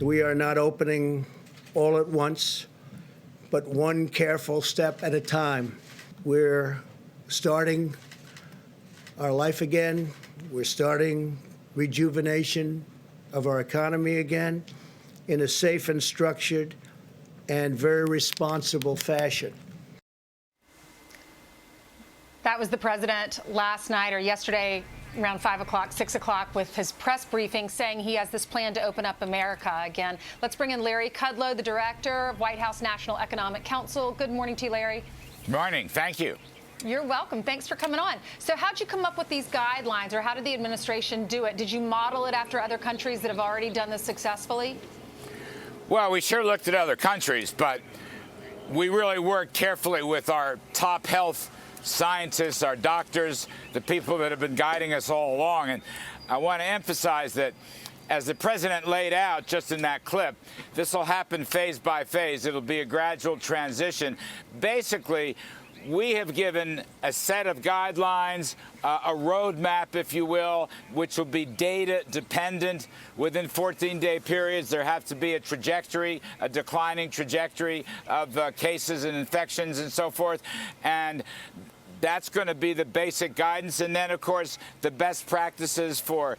We are not opening all at once, but one careful step at a time. We're starting our life again. We're starting rejuvenation of our economy again in a safe and structured and very responsible fashion. That was the president last night or yesterday around 5 o'clock, 6 o'clock with his press briefing saying he has this plan to open up America again. Let's bring in Larry Kudlow, the director of White House National Economic Council. Good morning to you, Larry. Good morning. Thank you. You're welcome. Thanks for coming on. So how'd you come up with these guidelines, or how did the administration do it? Did you model it after other countries that have already done this successfully? Well, we sure looked at other countries, but we really worked carefully with our top health scientists, our doctors, the people that have been guiding us all along. And I want to emphasize that as the president laid out just in that clip, this will happen phase by phase. It'll be a gradual transition. Basically, we have given a set of guidelines, a roadmap, if you will, which will be data dependent. Within 14-day periods, there have to be a trajectory, a declining trajectory of cases and infections and so forth. And that's going to be the basic guidance. And then, of course, the best practices for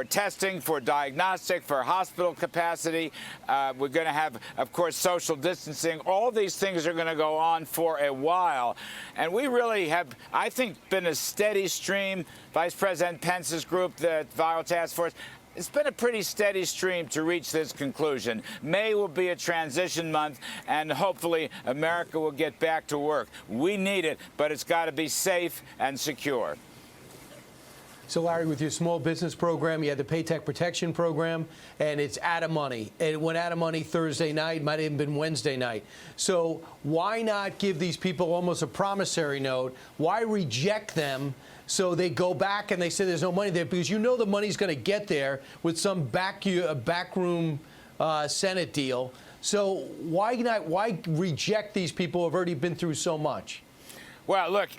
testing, for diagnostic, for hospital capacity. We're going to have, of course, social distancing. All these things are going to go on for a while. And we really have, I think, been a steady stream. Vice President Pence's group, the Viral Task Force, it's been a pretty steady stream to reach this conclusion. May will be a transition month, and hopefully America will get back to work. We need it, but it's got to be safe and secure. So, Larry, with your small business program, you had the Paycheck Protection Program, and it's out of money. And it went out of money Thursday night, might have even been Wednesday night. So why not give these people almost a promissory note? Why reject them so they go back and they say there's no money there? Because you know the money's going to get there with some backroom Senate deal. So why reject these people who have already been through so much? Well, look,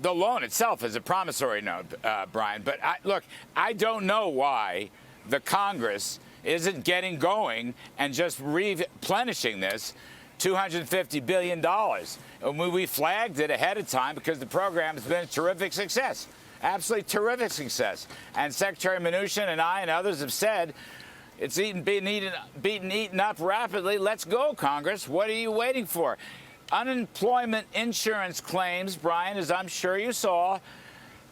the loan itself is a promissory note, Brian. But look, I don't know why the Congress isn't getting going and just replenishing this $250 billion. And we flagged it ahead of time because the program has been a terrific success, absolutely terrific success. And Secretary Mnuchin and I and others have said it's being eaten up rapidly. Let's go, Congress. What are you waiting for? Unemployment insurance claims, Brian, as I'm sure you saw,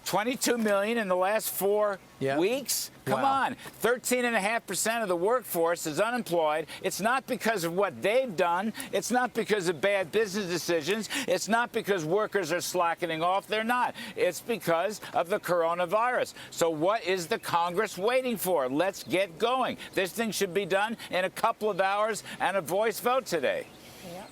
22 million in the last 4 weeks. Come on. 13.5% of the workforce is unemployed. It's not because of what they've done. It's not because of bad business decisions. It's not because workers are slackening off. They're not. It's because of the coronavirus. So what is the Congress waiting for? Let's get going. This thing should be done in a couple of hours and a voice vote today. Yeah.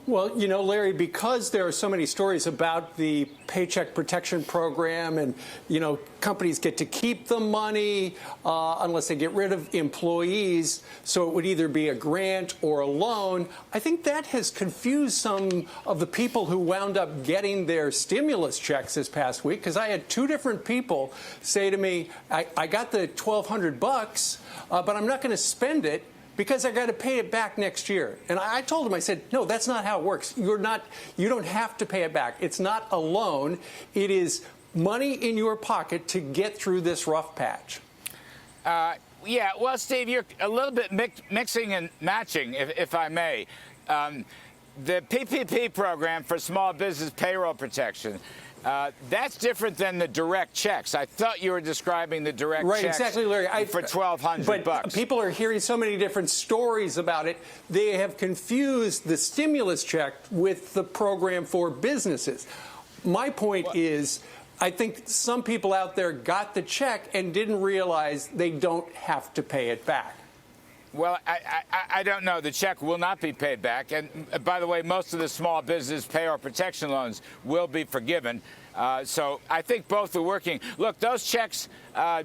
Well, you know, Larry, because there are so many stories about the Paycheck Protection Program and, you know, companies get to keep the money unless they get rid of employees, so it would either be a grant or a loan, I think that has confused some of the people who wound up getting their stimulus checks this past week, because I had two different people say to me, I got the $1,200 bucks, but I'm not going to spend it because I got to pay it back next year. And I told him, I said, no, that's not how it works. You don't have to pay it back. It's not a loan. It is money in your pocket to get through this rough patch. Yeah, well, Steve, you're a little bit mixing and matching, if I may. The PPP program for small business payroll protection, that's different than the direct checks. I thought you were describing the direct checks. Right, exactly, Larry. For $1,200 bucks. But people are hearing so many different stories about it. They have confused the stimulus check with the program for businesses. My point is, I think some people out there got the check and didn't realize they don't have to pay it back. Well, I don't know. The check will not be paid back. And by the way, most of the small business payroll protection loans will be forgiven. So I think both are working. Look, those checks,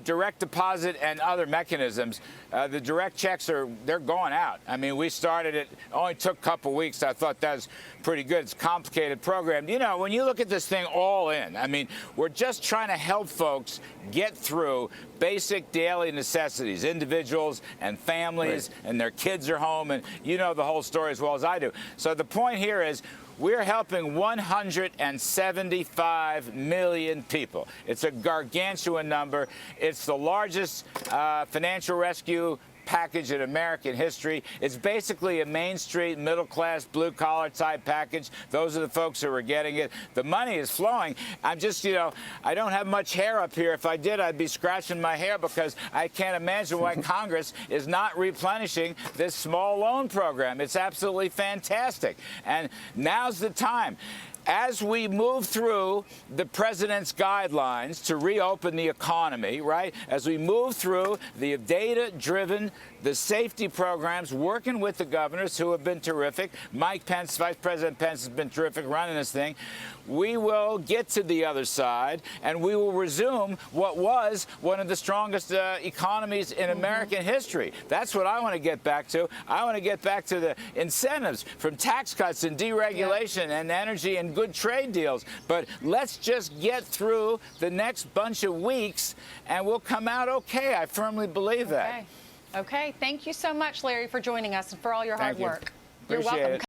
direct deposit and other mechanisms, the direct checks they're going out. I mean, we started it, only took a couple weeks. I thought that was pretty good. It's a complicated program. You know, when you look at this thing all in, I mean, we're just trying to help folks get through basic daily necessities, individuals and families, and their kids are home, and you know the whole story as well as I do. So the point here is, we're helping 175 million people. It's a gargantuan number. It's the largest financial rescue package in American history. It's basically a Main Street, middle-class, blue-collar type package. Those are the folks who are getting it. The money is flowing. I'm just, you know, I don't have much hair up here. If I did, I'd be scratching my hair because I can't imagine why Congress is not replenishing this small loan program. It's absolutely fantastic. And now's the time. As we move through the president's guidelines to reopen the economy, right, as we move through the data-driven, the safety programs, working with the governors who have been terrific, Mike Pence, Vice President Pence has been terrific running this thing, we will get to the other side and we will resume what was one of the strongest economies in American history. That's what I want to get back to. I want to get back to the incentives from tax cuts and deregulation and energy and good trade deals. But let's just get through the next bunch of weeks and we'll come out okay. I firmly believe that. Okay. Thank you so much, Larry, for joining us and for all your hard work. Appreciate You're welcome. it.